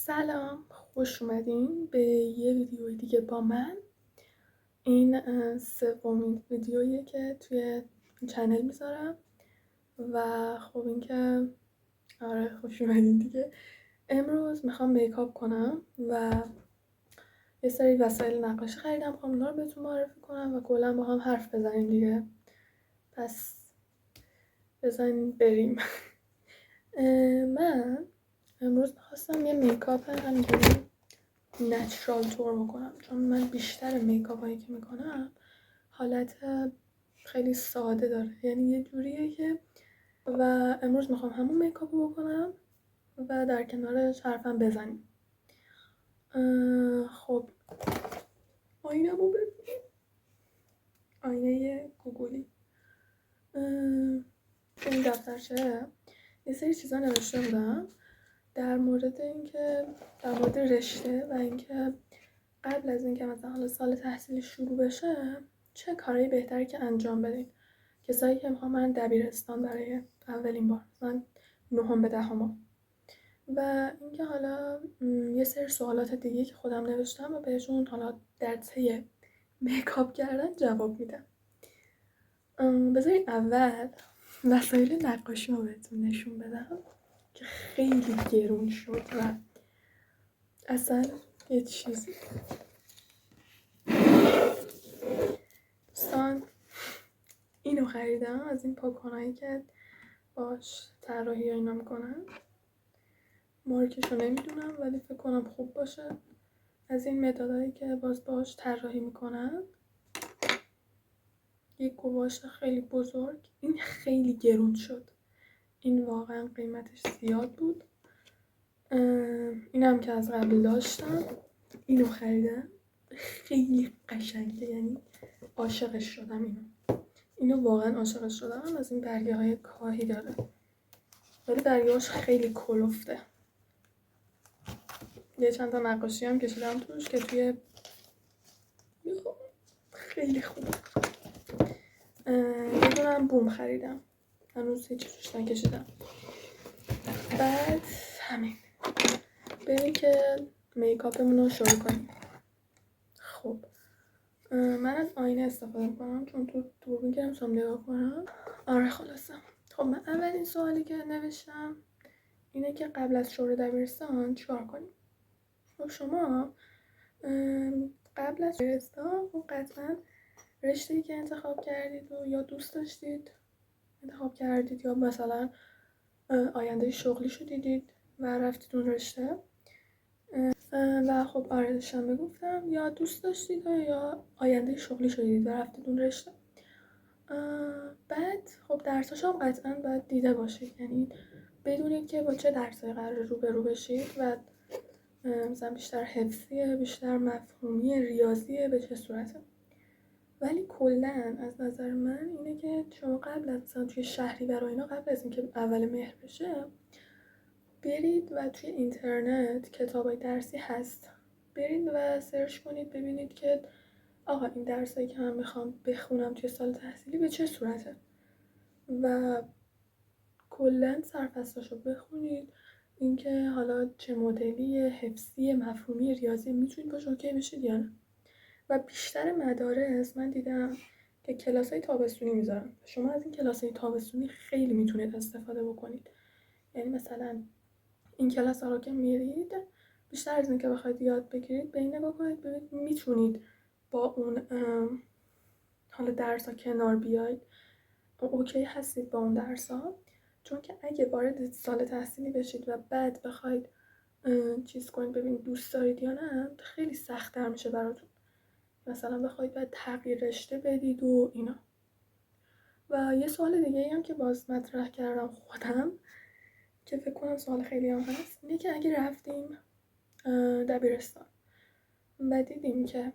سلام، خوش اومدین به یه ویدیو دیگه با من. این سومین ویدیوییه که توی چنل میذارم و خب اینکه آره خوش اومدین دیگه. امروز میخوام میکاپ کنم و یه سری وسایل نقاشی خریدم، میخوام اونا رو بهتون معرفی کنم و کلا با هم حرف بزنیم دیگه. پس بزنین بریم. من امروز میخواستم یه میکاپ همینجوری نچرال طور بکنم، چون من بیشتر میکاپ هایی که میکنم حالت خیلی ساده داره، یعنی یه جوریه که و امروز میخوام همون میکاپ رو بکنم و در کنارش حرفم بزنیم. خب آینه رو ببینیم، آینه گوگلی. این دفترچه یه سری چیزا نوشته بودم در مورد رشته و اینکه قبل از اینکه مثلا سال تحصیلی شروع بشه چه کارهایی بهتره که انجام بدین. کسایی که میخوام من دبیرستان برای اولین بار، مثلا 9 به 10 و اینکه حالا یه سری سوالات دیگه که خودم نوشتم و بهشون حالا در طی میکاپ کردن جواب میدم. بذارین اول وسایل نقاشی رو بهتون نشون بدم که خیلی گرون شد و اصلا یه چیزی. دوستان اینو خریدم از این پاک‌کنایی که باش طراحی اینا میکنن، مارکشو نمیدونم ولی فکر کنم خوب باشه. از این مدادایی که باش طراحی میکنن، یک گواش خیلی بزرگ. این خیلی گرون شد، این واقعا قیمتش زیاد بود. اینم که از قبل داشتم، اینو خریدم، خیلی قشنگه، یعنی عاشقش شدم. اینو واقعا عاشقش شدم. از این برگه های کاهی داره ولی برگه‌هاش خیلی کلفته. یه چند تا نقاشی هم کشیدم توش که توی خیلی خوبه. یه دونم بوم خریدم، هنوز هیچی توش نکشیدم. بعد همین، بریم که میکاپمون رو شروع کنیم. خب من از آینه استفاده میکنم چون تو دوربین که نمیتونم نگاه کنم. آره خلاصه. خب من اولین سوالی که نوشتم اینه که قبل از شروع دبیرستان چیکار کنیم. خب شما قبل از دبیرستان قطعا رشته‌ای که انتخاب کردید و یا دوست داشتید انتخاب کردید یا مثلا آینده شغلیشو دیدید و رفتید اون رشته. و خب آره داشتم میگفتم یا دوست داشتید یا آینده شغلیشو دیدید و رفتید اون رشته. بعد خب درساشو هم قطعا باید دیده باشید، یعنی بدونید که با چه درسایی قرار روبرو بشید و مثلا بیشتر حفظیه، بیشتر مفهومی، ریاضیه، به چه صورته. ولی کلا از نظر من اینه که شما قبل از مثلا توی شهریور و اینا، قبل از اینکه اول مهر بشه، برید و توی اینترنت کتابای درسی هست، برید و سرچ کنید ببینید که آقا این درسایی که من میخوام بخونم توی سال تحصیلی به چه صورته و کلا سرفصلاشو بخونید. اینکه حالا چه مدلی، حفظی، مفهومی، ریاضی میتونید باش اوکی بشید یا نه. و بیشتر مدارس من دیدم که کلاسای تابستونی میذارن. شما از این کلاسای تابستونی خیلی میتونید استفاده بکنید. یعنی مثلا این کلاس ها رو که میرید، بیشتر از این که بخواید یاد بگیرید به این نگاه کنید ببینید میتونید با اون حالا درس ها کنار بیاید، اوکی هستید با اون درس ها. چون که اگه وارد سال تحصیلی بشید و بعد بخواید چیز کنید ببینید دوست دارید یا نه، خیلی سخت‌تر میشه براتون. مثلا بخواید باید تغییر رشته بدید و اینا. و یه سوال دیگه هم که باز مطرح کردم خودم که فکر کنم سوال خیلی هم هست، اینه که اگه رفتیم دبیرستان و دیدیم که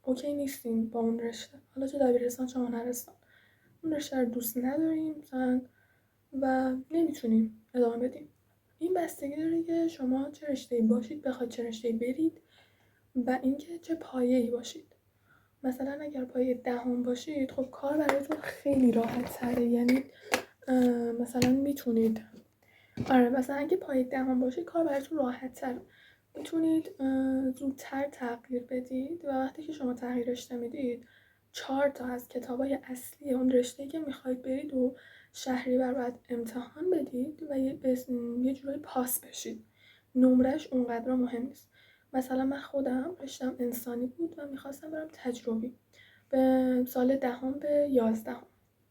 اوکی نیستیم با اون رشته، حالا چه دبیرستان چه هنرستان، اون رشته رو دوست نداریم مثلا و نمیتونیم ادامه بدیم، این بستگی داره که شما چه رشته‌ای باشید، بخواید چه رشته‌ای برید و اینکه چه پایه‌ای باشید. مثلا اگر پایه 10 باشید، خب کار براتون خیلی راحت تره، یعنی مثلا میتونید مثلا اگه پایه 10 باشید کار براتون راحت تره، میتونید زودتر تغییر بدید و وقتی که شما تغییر رشته میدید 4 تا از کتابای اصلی اون رشته‌ای که میخواید برید و شهریور باید امتحان بدید و یه جورایی پاس بشید. نمرش اونقدر مهم نیست. مثلا من خودم رشتم انسانی بود و میخواستم برم تجربی به سال 10 به 11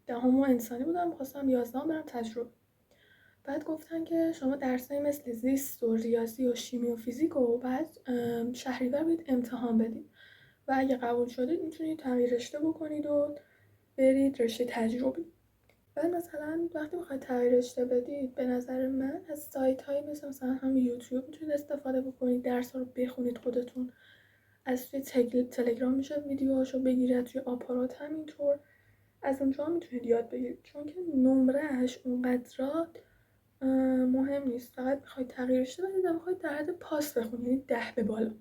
دهم و انسانی بودم، میخواستم 11 برم تجربی. بعد گفتن که شما درسایی مثل زیست و ریاضی و شیمی و فیزیک و بعد شهریور باید امتحان بدید و اگه قبول شدید میتونید تغییر رشته بکنید و برید رشته تجربی. بعد مثلا وقتی میخواید تغییر رشته بدید به نظر من از سایت هایی مثلا هم یوتیوب میتونید استفاده بکنید، درس ها رو بخونید خودتون. از توی تلگرام میشه ویدیوهاشو بگیرید، توی آپارات همینطور از اونجا میتونید یاد بگیرید، چون که نمرهش اونقدر مهم نیست. فقط میخواید تغییر رشته بدید و میخواید در حد پاس بخونید، یعنی 10 به بالا.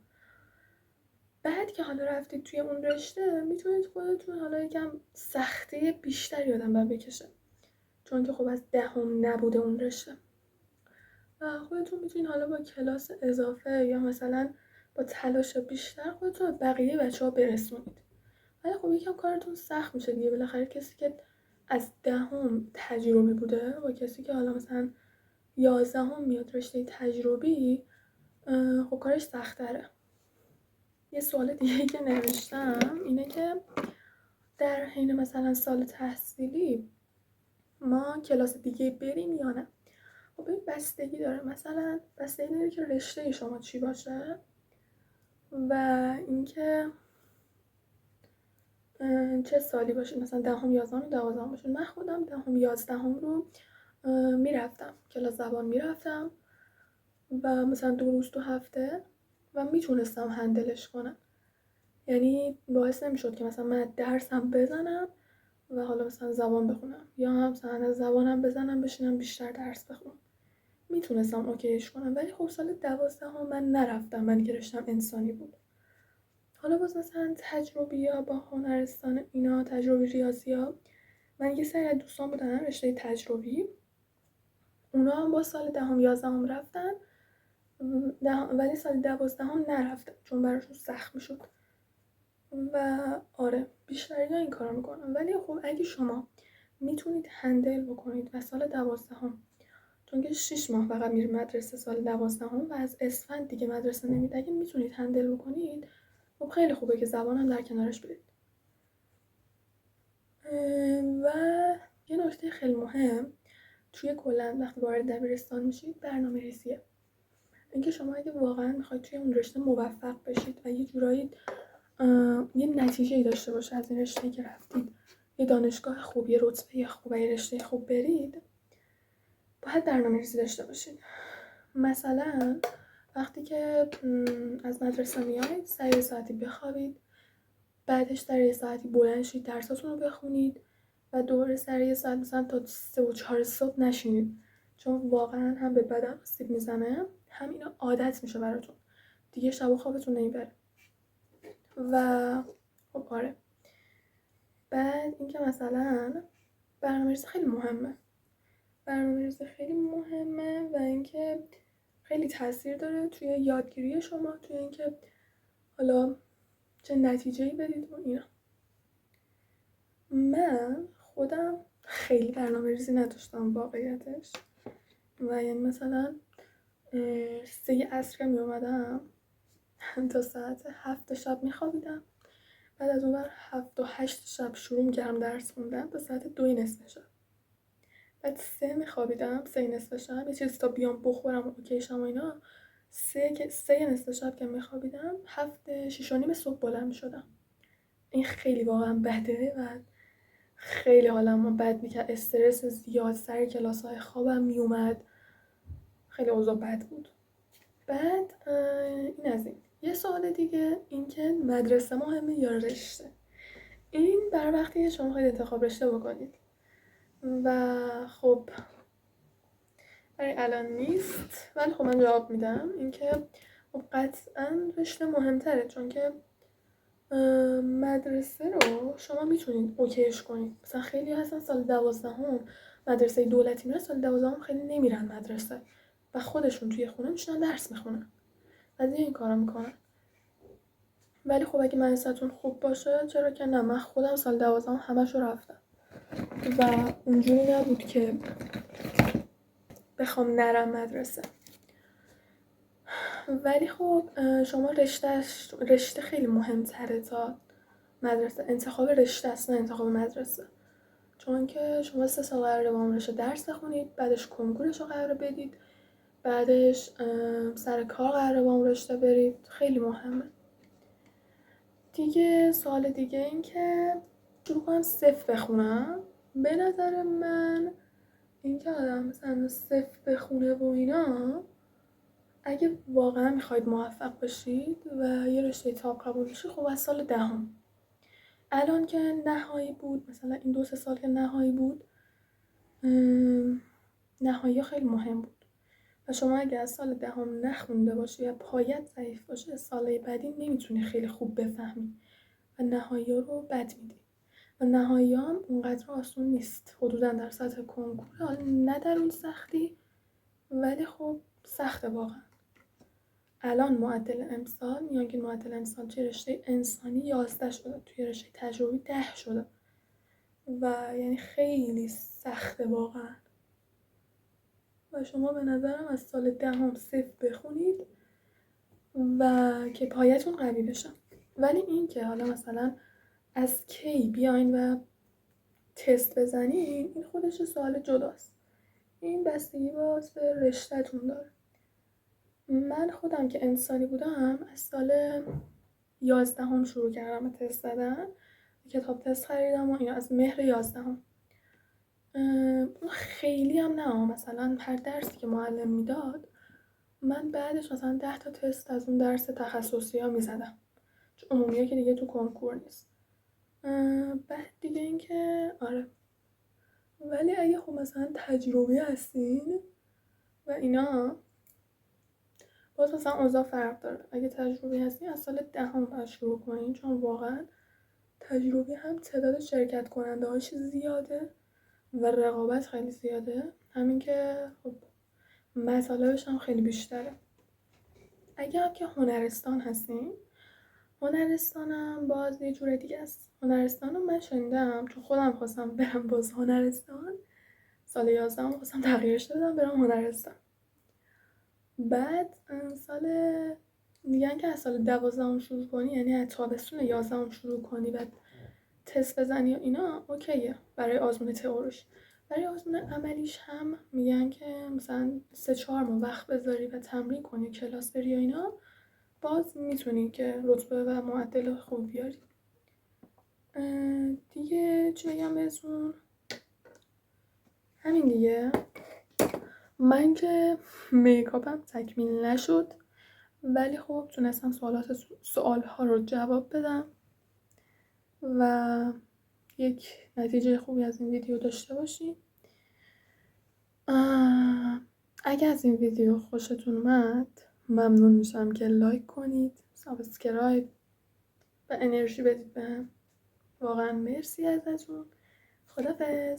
بعد که حالا رفتید توی اون رشته میتونید خودتون حالا یکم سختی بیشتری آدم بکشه، چون که خب از 10 نبوده اون رشته و خودتون میتونید حالا با کلاس اضافه یا مثلا با تلاش بیشتر خودتون بقیه بچه‌ها برسونید. ولی خب یکم کارتون سخت میشه دیگه، بالاخره کسی که از 10 تجربی بوده با کسی که حالا مثلا 11 میاد رشته تجربی، خب کارش سخت‌تره. یه سوال دیگه که نوشتم اینه که در حین مثلا سال تحصیلی ما کلاس دیگه بریم یا نه؟ خب این بستگی داره، مثلا بستگی داره که رشته شما چی باشه و اینکه چه سالی باشه، مثلا 10 11 12 باشه. من خودم 10 11 رو میرفتم کلاس زبان میرفتم و مثلا 2 روز تو هفته و میتونستم هندلش کنم، یعنی باعث نمیشد که مثلا من درسم بزنم و حالا مثلا زبان بخونم یا هم مثلا از زبانم بزنم بشینم بیشتر درس بخونم، میتونستم اوکیش کنم. ولی خب سال 12 من نرفتم، من که رشتم انسانی بود. حالا باز مثلا تجربی یا با هنرستان اینا، تجربی ریاضی ها، من یه سری از دوستان بودن رشته تجربی، اونا هم با سال 10 11 رفتن ولی سال 12 نرفتن چون براشون سخت میشد و آره بیشتری ها این کارو میکنن. ولی خب اگه شما میتونید هندل بکنید و سال 12 چون که 6 ماه فقط میره مدرسه سال 12 و از اسفند دیگه مدرسه نمیده، اگه میتونید هندل بکنید خب خیلی خوبه که زبانم در کنارش برید. و یه نکته خیلی مهم توی کلا وقتی وارد دبیرستان میشید برنامه ریزیه. اینکه شما اگه واقعا میخواید توی اون رشته موفق بشید و یه جورایی یه نتیجه‌ای داشته باشه از این رشته‌ای که رفتید، یه دانشگاه خوب، یه رتبه خوب و یه رشته خوب برید، باید برنامه‌ریزی داشته باشید. مثلا وقتی که از مدرسه میایید سر یه ساعتی بخوابید، بعدش سر یه ساعتی بلند شید درساتون رو بخونید و دوباره سر یه ساعت مثلا تا 3 و 4 صبح نشینید، چون واقعا هم به بدن آسیب میزنه هم اینا عادت میشه براتون دیگه، شب و خوابتون نمیبره. و خب آره، بعد اینکه مثلا برنامه‌ریزی خیلی مهمه، برنامه‌ریزی خیلی مهمه و اینکه خیلی تاثیر داره توی یادگیری شما، توی اینکه حالا چه نتیجه‌ای بدید و اینا. من خودم خیلی برنامه‌ریزی نداشتم واقعیتش و یعنی مثلا 3 عصر می اومدم تا ساعت 7 شب میخوابیدم، بعد از اون بر 7 و 8 شب شروع میکردم درس خوندم تا ساعت 2 نصف شب، بعد 3 میخوابیدم، 3 نصف شب یه چیز تا بیام بخورم و اوکیشم و اینا، 3 نصف شب که میخوابیدم 7 6 و نیم صبح بلند میشدم. این خیلی واقعا بده و خیلی حالم بد میکرد، استرس زیاد سر کلاس های خوابم میومد، خیلی اوضاع بد بود. بعد این از این. یه سوال دیگه این که مدرسه مهمه یا رشته؟ این بر وقتی که شما خواهید انتخاب رشته بکنید و خب برای الان نیست، ولی خب من جواب میدم اینکه خب قطعا رشته مهمتره، چون که مدرسه رو شما میتونید اوکیش کنید. مثلا خیلی هستن سال 12 مدرسه دولتی میرن، سال 12 خیلی نمیرن مدرسه و خودشون توی خونه میشنن درس میخونن بعضی این کارو میکنن. ولی خب اگه مدرسه‌تون خوب باشه چرا که نه. من خودم سال 12 همشو رفتم و اونجوری نبود که بخوام نرم مدرسه. ولی خب شما رشته خیلی مهمتره تا مدرسه. انتخاب رشته است نه انتخاب مدرسه. چون که شما 3 سال قراره با اون رشته درس بخونید، بعدش کنکورش رو قراره بدید، بعدش سر کار قراره با اون رشته برید. خیلی مهمه. دیگه سوال دیگه این که شروع کنم صفر بخونم. به نظر من این که آدم مثلا صفر بخونه و اینا، اگه واقعا میخواید موفق بشید و یه رشته تاپ قبول بشید، خب از سال 10. الان که نهایی بود، مثلا این 2-3 سال که نهایی بود، نهایی خیلی مهم بود و شما اگه از سال 10 نخونده باشی یا پایت ضعیف باشه، سالهای بعدی نمیتونی خیلی خوب بفهمی و نهایی رو بد میدی. و نهایی هم اونقدر آسون نیست، حدودا در سطح کنکور، حالا نه در اون سختی ولی خب سخته واقعا. الان معدل امسال، میانگین معدل امسال توی رشته انسانی 11 شده، توی رشته تجربی 10 شده و یعنی خیلی سخته واقعا. و شما به نظرم از سال 10 صفر بخونید و که پایتون قوی بشه. ولی این که حالا مثلا از کی بیاین و تست بزنین، این خودش سوال جداست. این بستگی باز به رشته‌تون داره. من خودم که انسانی بودم از سال 11 شروع کردم به تست زدن. کتاب تست خریدم و اینا از مهر 11. خیلی هم نه، مثلا هر درسی که معلم میداد من بعدش مثلا 10 تا تست از اون درس تخصصی ها میزدم، چون عمومیه که دیگه تو کنکور نیست. بعد دیگه این که آره، ولی اگه خب مثلا تجربی هستین و اینا، باز مثلا اوضاع فرق داره. اگه تجربی هستین از سال 10 باید شروع کنین، چون واقعا تجربی هم تعداد شرکت کننده هاش زیاده و رقابت خیلی زیاده، همین که خب مطالبش هم خیلی بیشتره. اگه هم که هنرستان هستین، هنرستانم باز یه جور دیگه است. هنرستانم من شنیدم، چون خودم خواستم برم باز هنرستان، سال 11 خواستم تغییرش بدم برم هنرستان. بعد سال میگن که از سال 12 شروع کنی، یعنی از تابستون 11 شروع کنی و تست بزنی و اینا اوکیه برای آزمون تئوریش. برای آزمون عملیش هم میگن که مثلا 3-4 ماه وقت بذاری و تمرین کنی، کلاس بری و اینا، باز میتونی که رتبه و معدل خوب بیاری. دیگه چی بگم بهتون؟ همین دیگه. من که میکاپم تکمیل نشد، ولی خب تونستم سوالها رو جواب بدم و یک نتیجه خوبی از این ویدیو داشته باشیم. اگه از این ویدیو خوشتون اومد ممنون میشم که لایک کنید، سابسکرایب و انرژی بدید بهم. واقعا مرسی ازتون. خدافظ.